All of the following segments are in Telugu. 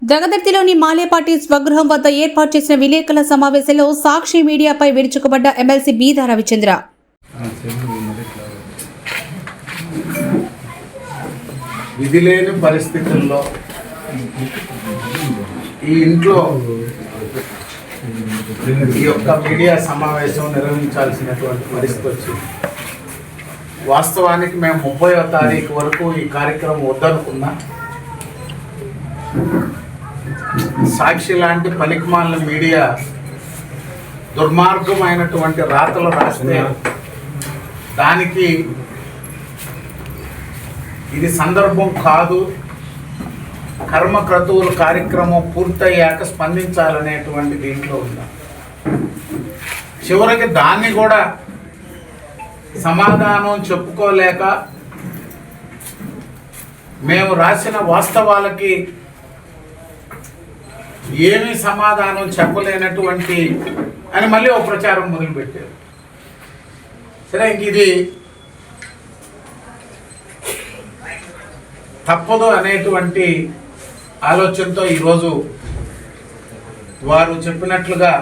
జగదర్తిలోని మాలేపాటి స్వగృహం వద్ద ఏర్పాటు చేసిన విలేకరుల సమావేశంలో సాక్షి మీడియాపై విరుచుకుపడ్డ ఎమ్మెల్సీ బీదా రవిచంద్ర. విధి లేని పరిస్థితుల్లో ఈ ఇంట్లో ఈ యొక్క మీడియా సమావేశం నిర్వహించాల్సినటువంటి పరిస్థితి వచ్చింది. వాస్తవానికి మేము 30వ తారీఖు వరకు ఈ కార్యక్రమం వద్దనుకున్నా. సాక్షి లాంటి పనికిమాలిన మీడియా దుర్మార్గమైనటువంటి రాతలు రాస్తే దానికి ఇది సందర్భం కాదు, కర్మక్రతువుల కార్యక్రమం పూర్తయ్యాక స్పందించాలనేటువంటి దీంట్లో ఉందా. చివరికి దాన్ని కూడా సమాధానం చెప్పుకోలేక మేము రాసిన వాస్తవాలకి ఏమీ సమాధానం చెప్పలేనటువంటి అని మళ్ళీ ఒక ప్రచారం మొదలుపెట్టారు. సరే, ఇంక ఇది తప్పదు అనేటువంటి ఆలోచనతో ఈరోజు వారు చెప్పినట్లుగా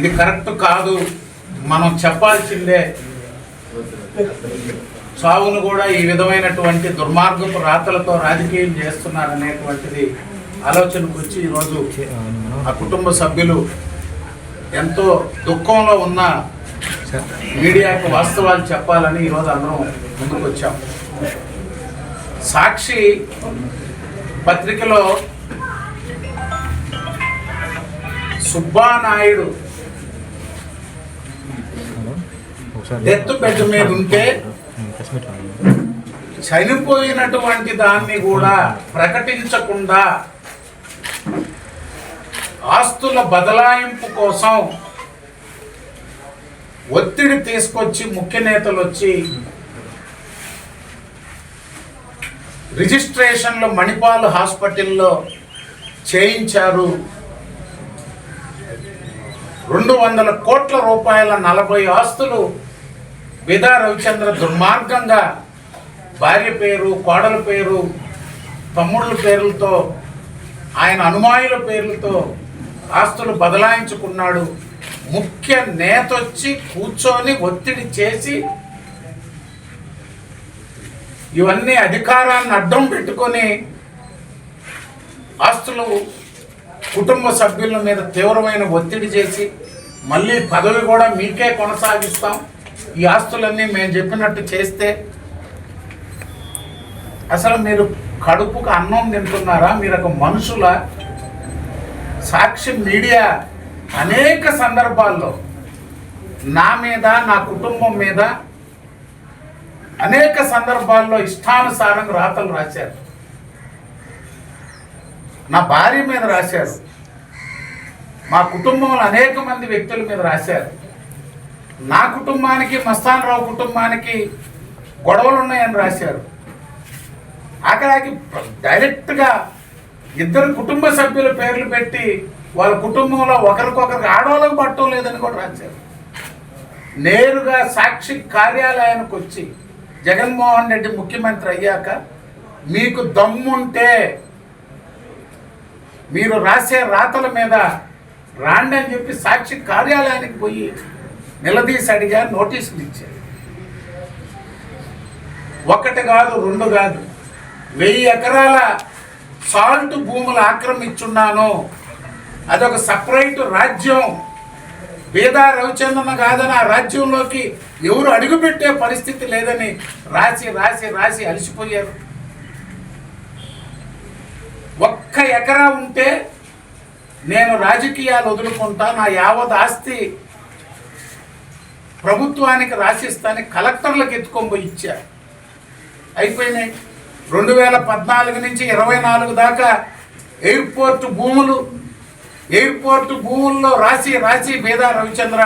ఇది కరెక్ట్ కాదు, మనం చెప్పాల్సిందే, సావును కూడా ఈ విధమైనటువంటి దుర్మార్గపు రాతలతో రాజకీయం చేస్తున్నారనేటువంటిది ఆలోచనకు వచ్చి ఈరోజు ఆ కుటుంబ సభ్యులు ఎంతో దుఃఖంలో ఉన్న మీడియాకు వాస్తవాలు చెప్పాలని ఈరోజు అందరం ముందుకు వచ్చాం. సాక్షి పత్రికలో సుబ్బానాయుడు డెత్ బెడ్ మీద ఉంటే చనిపోయినటువంటి దాన్ని కూడా ప్రకటించకుండా ఆస్తుల బదలాయింపు కోసం ఒత్తిడి తీసుకొచ్చి ముఖ్య నేతలు వచ్చి రిజిస్ట్రేషన్లు మణిపాల్ హాస్పిటల్లో చేయించారు. 200 కోట్ల రూపాయల 40 ఆస్తులు బీదా రవిచంద్ర దుర్మార్గంగా భార్య పేరు, కోడల పేరు, తమ్ముళ్ళ పేర్లతో, ఆయన అనుమాయుల పేర్లతో ఆస్తులు బదలాయించుకున్నాడు. ముఖ్య నేత వచ్చి కూర్చొని ఒత్తిడి చేసి ఇవన్నీ అధికారాన్ని అడ్డం పెట్టుకొని ఆస్తులు కుటుంబ సభ్యుల మీద తీవ్రమైన ఒత్తిడి చేసి మళ్ళీ పదవి కూడా మీకే కొనసాగిస్తాం, ఈ ఆస్తులన్నీ మేము చెప్పినట్టు చేస్తే అసలు మీరు కడుపుకు అన్నం తింటున్నారా? మీరు ఒక మనుషుల? సాక్షి మీడియా అనేక సందర్భాల్లో నా మీద, నా కుటుంబం మీద అనేక సందర్భాల్లో ఇష్టానుసారంగా రాతలు రాశారు. నా భార్య మీద రాశారు, మా కుటుంబంలో అనేక మంది వ్యక్తుల మీద రాశారు. నా కుటుంబానికి, మస్తాన్ రావు కుటుంబానికి గొడవలు ఉన్నాయని రాశారు. ఆఖరికి డైరెక్ట్గా 2 కుటుంబ సభ్యుల పేర్లు పెట్టి వాళ్ళ కుటుంబంలో ఒకరికొకరికి ఆడవాళ్ళకు పట్టం లేదని కూడా రాశారు. నేరుగా సాక్షి కార్యాలయానికి వచ్చి జగన్మోహన్ రెడ్డి ముఖ్యమంత్రి అయ్యాక మీకు దమ్ముంటే మీరు రాసే రాతల మీద రాండి అని చెప్పి సాక్షి కార్యాలయానికి పోయి నిలదీసి అడిగా, నోటీసులు ఇచ్చారు. 1 కాదు, 2 కాదు, 1000 ఎకరాల సాల్ట్ భూములు ఆక్రమించున్నాను, అదొక సపరేట్ రాజ్యం, బీదా రవిచంద్రన్ కాదని ఆ రాజ్యంలోకి ఎవరు అడుగుపెట్టే పరిస్థితి లేదని రాసి రాసి రాసి అలసిపోయారు. 1 ఎకరా ఉంటే నేను రాజకీయాలు వదులుకుంటా, నా యావత్ ఆస్తి ప్రభుత్వానికి రాసిస్తాను కలెక్టర్లకు ఎత్తుకొని పోయి ఇచ్చారు. అయిపోయినాయి. 2014 నుంచి 24 దాకా ఎయిర్పోర్ట్ భూముల్లో రాసి రాసి బీదా రవిచంద్ర,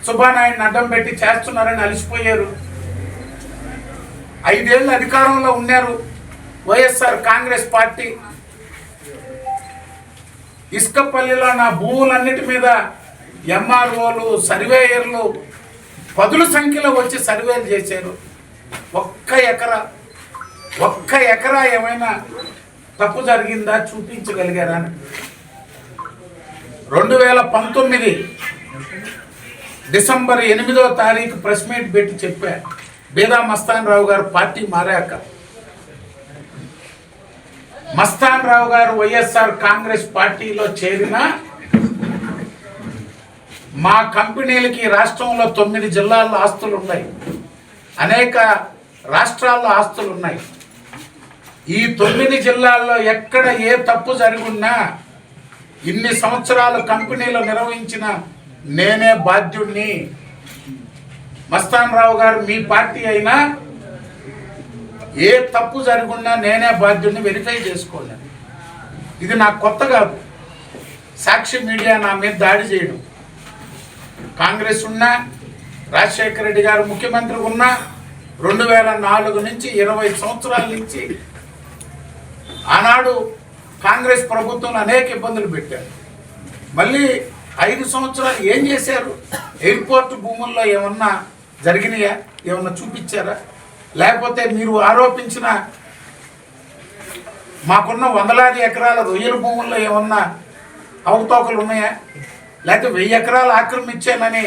సుబ్బానాయుడిని అడ్డం పెట్టి చేస్తున్నారని అలసిపోయారు. 5 ఏళ్ళు అధికారంలో ఉన్నారు వైఎస్ఆర్ కాంగ్రెస్ పార్టీ. ఇసుకపల్లిలో నా భూములన్నిటి మీద ఎంఆర్ఓలు, సర్వేయర్లు 10ల సంఖ్యలో వచ్చి సర్వేలు చేశారు. 1 ఎకరా ఒక్క ఎకరా ఏమైనా తప్పు జరిగిందా చూపించగలిగారా? 2019 డిసెంబర్ 8వ తారీఖు ప్రెస్ మీట్ పెట్టి చెప్పారు, బేదా మస్తాన్ రావు గారు పార్టీ మారాక మస్తాన్ రావు గారు వైఎస్ఆర్ కాంగ్రెస్ పార్టీలో చేరిన మా కంపెనీలకి రాష్ట్రంలో 9 జిల్లాల్లో ఆస్తులు ఉన్నాయి, అనేక రాష్ట్రాల్లో ఆస్తులు ఉన్నాయి. ఈ 9 జిల్లాల్లో ఎక్కడ ఏ తప్పు జరుగున్నా ఇన్ని సంవత్సరాలు కంపెనీలు నిర్వహించిన నేనే బాధ్యుణ్ణి. మస్తాన్ రావు గారు మీ పార్టీ అయినా ఏ తప్పు జరుగున్నా నేనే బాధ్యుణ్ణి, వెరిఫై చేసుకోండి. ఇది నాకు కొత్త కాదు. సాక్షి మీడియా నా మీద దాడి చేయడం, కాంగ్రెస్ ఉన్నా, రాజశేఖర రెడ్డి గారు ముఖ్యమంత్రి ఉన్నా, 2004 నుంచి 20 సంవత్సరాల నుంచి ఆనాడు కాంగ్రెస్ ప్రభుత్వం అనేక ఇబ్బందులు పెట్టారు. మళ్ళీ 5 సంవత్సరాలు ఏం చేశారు? ఎయిర్పోర్ట్ భూముల్లో ఏమన్నా జరిగినాయా? ఏమన్నా చూపించారా? లేకపోతే మీరు ఆరోపించిన మాకున్న వందలాది ఎకరాల రొయ్యల భూముల్లో ఏమన్నా అవకతవకలు ఉన్నాయా? లేకపోతే 1000 ఎకరాలు ఆక్రమించానని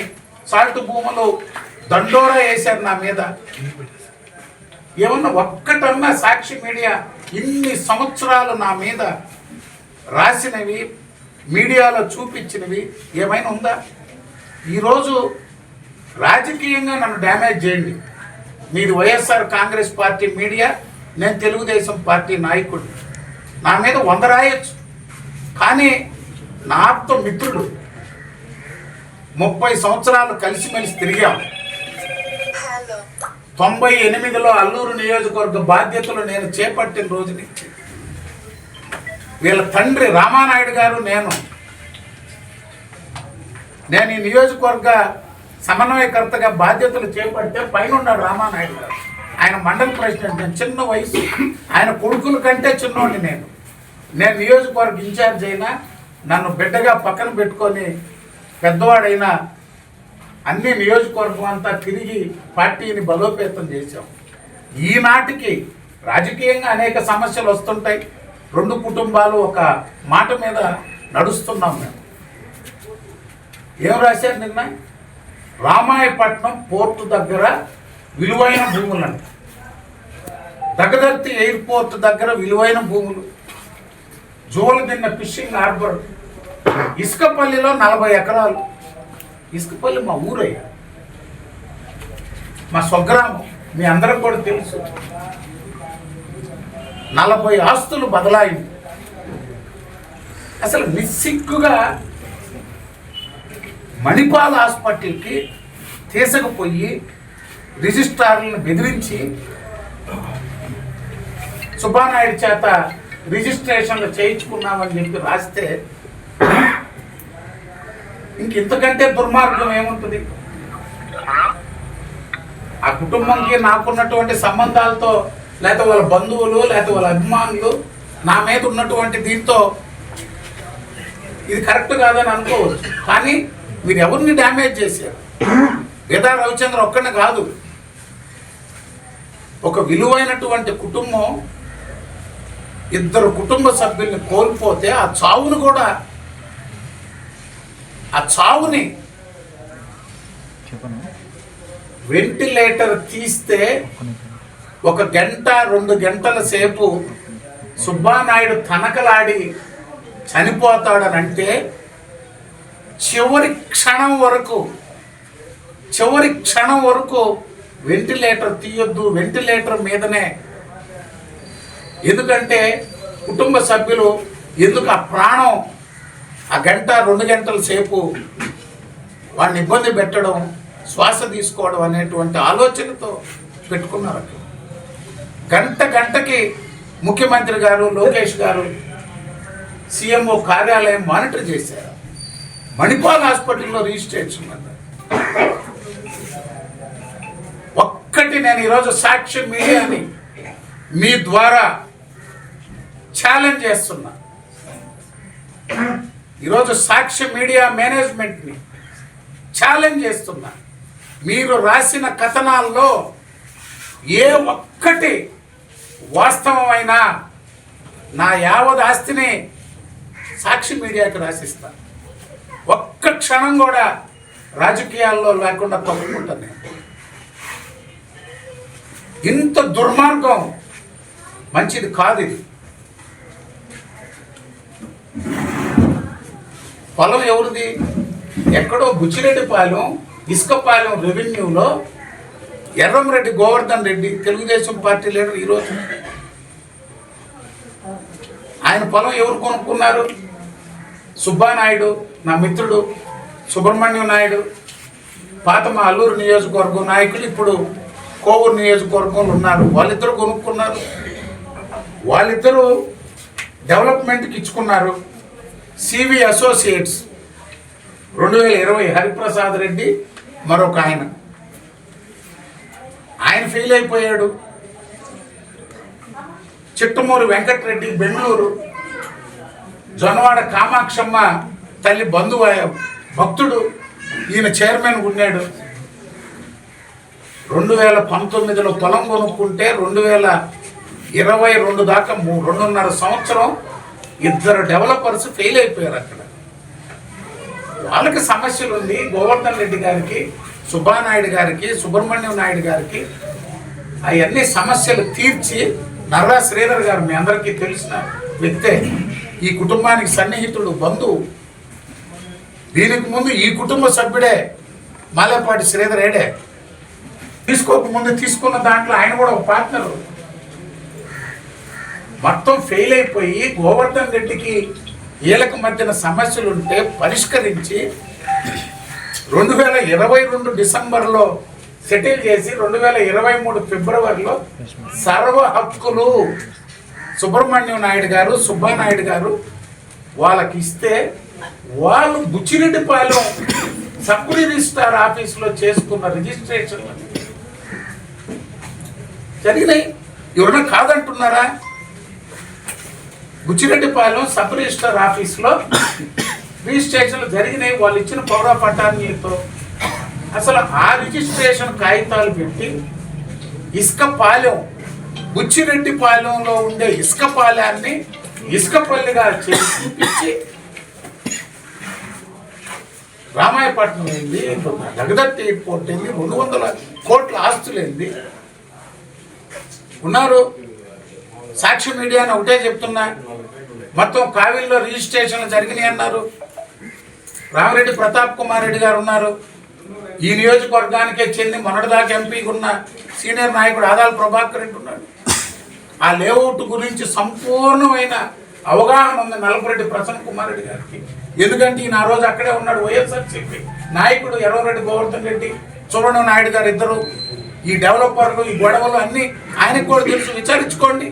సాల్ట్ భూములు దండోరా వేశారు నా మీద. ఏమన్నా ఒక్కటన్నా సాక్షి మీడియా ఇన్ని సంవత్సరాలు నా మీద రాసినవి, మీడియాలో చూపించినవి ఏమైనా ఉందా? ఈరోజు రాజకీయంగా నన్ను డ్యామేజ్ చేయండి. మీరు వైఎస్ఆర్ కాంగ్రెస్ పార్టీ మీడియా, నేను తెలుగుదేశం పార్టీ నాయకుడు, నా మీద 100 రాయొచ్చు. కానీ నా ఆప్త మిత్రుడు, 30 సంవత్సరాలు కలిసిమెలిసి తిరిగాము. 98లో అల్లూరు నియోజకవర్గ బాధ్యతలు నేను చేపట్టిన రోజు నుంచి వీళ్ళ తండ్రి రామానాయుడు గారు నేను ఈ నియోజకవర్గ సమన్వయకర్తగా బాధ్యతలు చేపడితే పైన ఉన్నాడు రామానాయుడు గారు. ఆయన మండల ప్రెసిడెంట్. నేను చిన్న వయసు, ఆయన కొడుకుల కంటే చిన్నోడిని. నేను నియోజకవర్గ ఇన్ఛార్జ్ అయినా నన్ను బిడ్డగా పక్కన పెట్టుకొని పెద్దవాడైనా అన్ని నియోజకవర్గం అంతా తిరిగి పార్టీని బలోపేతం చేశాం. ఈనాటికి రాజకీయంగా అనేక సమస్యలు వస్తుంటాయి. 2 కుటుంబాలు ఒక మాట మీద నడుస్తున్నాం. మేము ఏం రాశారు నిన్న? రామాయపట్నం పోర్టు దగ్గర విలువైన భూములంట, దగ్గదర్తి ఎయిర్పోర్ట్ దగ్గర విలువైన భూములు, జోలదిన్న ఫిషింగ్ హార్బర్, ఇసుకపల్లిలో 40 ఎకరాలు. ఇసుకపల్లి మా ఊరయ్యా, మా స్వగ్రామం, మీ అందరికి కూడా తెలుసు. 40 ఆస్తులు బదలాయింది. అసలు నిస్సిగ్గుగా మణిపాల్ హాస్పిటల్కి తీసుకుపోయి రిజిస్ట్రార్లను బెదిరించి సుబ్బానాయుడు చేత రిజిస్ట్రేషన్లు చేయించుకున్నామని చెప్పి రాస్తే ఇంతకంటే దుర్మార్గం ఏముంటుంది? ఆ కుటుంబంకి నాకున్నటువంటి సంబంధాలతో, లేకపోతే వాళ్ళ బంధువులు, లేకపోతే వాళ్ళ అభిమానులు నా మీద ఉన్నటువంటి దీంతో ఇది కరెక్ట్ కాదని అనుకోవచ్చు. కానీ మీరు ఎవరిని డ్యామేజ్ చేశారు? వేదా రవిచంద్ర ఒక్కడిని కాదు, ఒక విలువైనటువంటి కుటుంబం 2 కుటుంబ సభ్యుల్ని కోల్పోతే ఆ చావుని వెంటిలేటర్ తీస్తే 1 గంట 2 గంటల సేపు సుబ్బానాయుడు తనకలాడి చనిపోతాడనంటే చివరి క్షణం వరకు వెంటిలేటర్ తీయొద్దు, వెంటిలేటర్ మీదనే. ఎందుకంటే కుటుంబ సభ్యులు ఎందుకు ఆ ప్రాణం ఆ గంట 2 గంటల సేపు వాడిని ఇబ్బంది పెట్టడం, శ్వాస తీసుకోవడం అనేటువంటి ఆలోచనతో పెట్టుకున్నారు. గంటకి ముఖ్యమంత్రి గారు, లోకేష్ గారు సీఎంఓ కార్యాలయం మానిటర్ చేశారు. మణిపాల్ హాస్పిటల్లో రిజిస్ట్రేషన్ అన్నారు. ఒక్కటి నేను ఈరోజు సాక్షి మీడియాని మీ ద్వారా ఛాలెంజ్ చేస్తున్నా. ఈరోజు సాక్షి మీడియా మేనేజ్మెంట్ని ఛాలెంజ్ చేస్తున్నా. మీరు రాసిన కథనాల్లో ఏ ఒక్కటి వాస్తవమైన నా యావత్ ఆస్తిని సాక్షి మీడియాకి రాసిస్తా. ఒక్క క్షణం కూడా రాజకీయాల్లో లేకుండా తప్పుకుంటాను నేను. ఇంత దుర్మార్గం మంచిది కాదు. ఇది పొలం ఎవరిది? ఎక్కడో బుచ్చిరెడ్డిపాలెం ఇసుకపాలెం రెవెన్యూలో ఎర్రంరెడ్డి గోవర్ధన్ రెడ్డి తెలుగుదేశం పార్టీ లీడర్ ఈరోజు ఆయన పొలం ఎవరు కొనుక్కున్నారు? సుబ్బానాయుడు, నా మిత్రుడు సుబ్రహ్మణ్యం నాయుడు, పాత మా అల్లూరు నియోజకవర్గం నాయకులు ఇప్పుడు కోవూరు నియోజకవర్గంలో ఉన్నారు. వాళ్ళిద్దరూ కొనుక్కున్నారు. వాళ్ళిద్దరూ డెవలప్మెంట్కి ఇచ్చుకున్నారు. సివి అసోసియేట్స్ 2020 హరిప్రసాద్ రెడ్డి మరొక ఆయన ఫెయిల్ అయిపోయాడు. చిట్టమూరు వెంకటరెడ్డి బెంగళూరు, జొన్నవాడ కామాక్షమ్మ తల్లి భక్తుడు, ఈయన చైర్మన్ ఉన్నాడు. 2019లో పొలం కొనుక్కుంటే 2022 దాకా 2.5 సంవత్సరం ఇద్దరు డెవలపర్స్ ఫెయిల్ అయిపోయారు. అక్కడ వాళ్ళకి సమస్యలు ఉంది. గోవర్ధన్ రెడ్డి గారికి, సుబ్బానాయుడు గారికి, సుబ్రహ్మణ్యం నాయుడు గారికి అవన్నీ సమస్యలు తీర్చి నర్రా శ్రీధర్ గారు మీ అందరికీ తెలిసిన వ్యక్తే. ఈ కుటుంబానికి సన్నిహితుడు, బంధువు. దీనికి ముందు ఈ కుటుంబ సభ్యుడే మాలేపాటి శ్రీధర్ ఏడే. తీసుకోకముందు తీసుకున్న దాంట్లో ఆయన కూడా ఒక పార్ట్నరు. మొత్తం ఫెయిల్ అయిపోయి గోవర్ధన్ రెడ్డికి వీళ్ళకి మధ్యన సమస్యలు ఉంటే పరిష్కరించి 2022 డిసెంబర్లో సెటిల్ చేసి 2023 ఫిబ్రవరిలో సర్వ హక్కులు సుబ్రహ్మణ్యం నాయుడు గారు, సుబ్బానాయుడు గారు వాళ్ళకి ఇస్తే వాళ్ళు బుచ్చిరెడ్డిపాలెం సబ్ రిజిస్ట్రార్ ఆఫీసులో చేసుకున్న రిజిస్ట్రేషన్లు జరిగినాయి. ఎవరైనా కాదంటున్నారా? బుచ్చిరెడ్డిపాలెం సబ్ రిజిస్ట్రార్ ఆఫీసులో రిజిస్ట్రేషన్లు జరిగినాయి. వాళ్ళు ఇచ్చిన పౌర పట్టాలతో అసలు ఆ రిజిస్ట్రేషన్ కాగితాలు పెట్టి ఇసుకపాలెం, బుచ్చిరెడ్డిపాలెంలో ఉండే ఇసుకపాలెన్ని ఇసుకపల్లిగా చూపించి రామాయపట్నం ఏంది, జగదత్తి ఎయిర్పోర్ట్ ఏంది, 200 కోట్ల ఆస్తులు ఏంది ఉన్నారు. సాక్షి మీడియా అని ఒకటే చెప్తున్నా, మొత్తం కావిల్లో రిజిస్ట్రేషన్లు జరిగినాయి అన్నారు. రామిరెడ్డి ప్రతాప్ కుమార్ రెడ్డి గారు ఉన్నారు. ఈ నియోజకవర్గానికే చెంది మొన్నటిదాకా ఎంపీగా ఉన్న సీనియర్ నాయకుడు ఆదాల ప్రభాకర్ రెడ్డి ఉన్నాడు. ఆ లేఅవుట్ గురించి సంపూర్ణమైన అవగాహన ఉంది నల్లపురెడ్డి ప్రసన్న కుమార్ రెడ్డి గారికి. ఎందుకంటే ఈయన ఆ రోజు అక్కడే ఉన్నాడు. వైఎస్ఆర్సీపీ నాయకుడు ఎర్రరెడ్డి గోవర్ధన్ రెడ్డి, సుబ్రహ్మణ్యం నాయుడు గారు ఇద్దరు. ఈ డెవలపర్లు, ఈ గొడవలు అన్నీ ఆయనకు కూడా తెలుసు. విచారించుకోండి,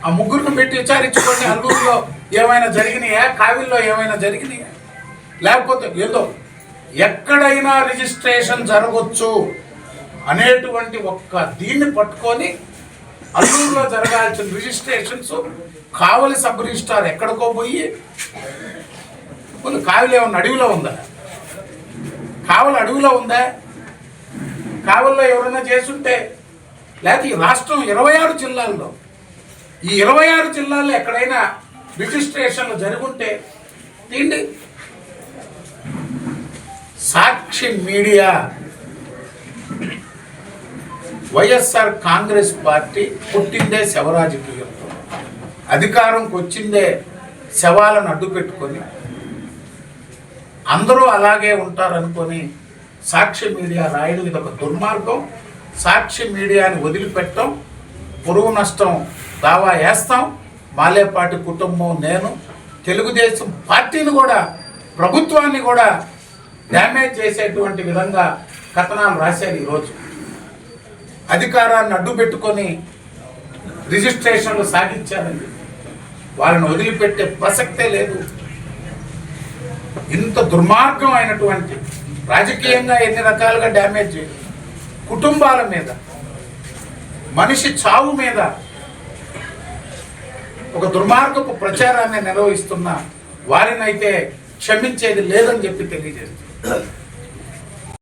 ఆ ముగ్గురిని పెట్టి విచారించుకోండి. అల్లూరులో ఏమైనా జరిగినాయా, కావిల్లో ఏమైనా జరిగినాయా, లేకపోతే ఏదో ఎక్కడైనా రిజిస్ట్రేషన్ జరగవచ్చు అనేటువంటి ఒక్క దీన్ని పట్టుకొని అల్లూరులో జరగాల్సిన రిజిస్ట్రేషన్స్ కావలి సబ్ రిజిస్ట్రార్ ఎక్కడికో పోయి, కావలి ఏమన్నా అడవిలో ఉందా? కావలి అడవిలో ఉందా? కావలిలో ఎవరైనా చేసుంటే, లేకపోతే ఈ రాష్ట్రం 26 జిల్లాల్లో, ఈ 26 జిల్లాల్లో ఎక్కడైనా రిజిస్ట్రేషన్లు జరుగుంటే తీండి. సాక్షి మీడియా వైఎస్ఆర్ కాంగ్రెస్ పార్టీ పుట్టిందే శవరాజకీయంతో, అధికారంకి వచ్చిందే శవాలను అడ్డు పెట్టుకొని అందరూ అలాగే ఉంటారనుకొని సాక్షి మీడియా రాయడం ఇదొక దుర్మార్గం. సాక్షి మీడియాని వదిలిపెట్టం, పురుగు నష్టం దావా వేస్తాం. మాలేపాటి కుటుంబం, నేను తెలుగుదేశం పార్టీని కూడా, ప్రభుత్వాన్ని కూడా డ్యామేజ్ చేసేటువంటి విధంగా కథనాలు రాశారు. ఈరోజు అధికారాన్ని అడ్డు పెట్టుకొని రిజిస్ట్రేషన్లు సాగించారండి. వాళ్ళని వదిలిపెట్టే ప్రసక్తే లేదు. ఇంత దుర్మార్గం అయినటువంటి, రాజకీయంగా ఎన్ని రకాలుగా డ్యామేజ్ చేయాలి, కుటుంబాల మీద, మనిషి చావు మీద ఒక దుర్మార్గపు ప్రచారాన్ని నిర్వహిస్తున్న వారినైతే క్షమించేది లేదని చెప్పి తెలియజేస్తుంది.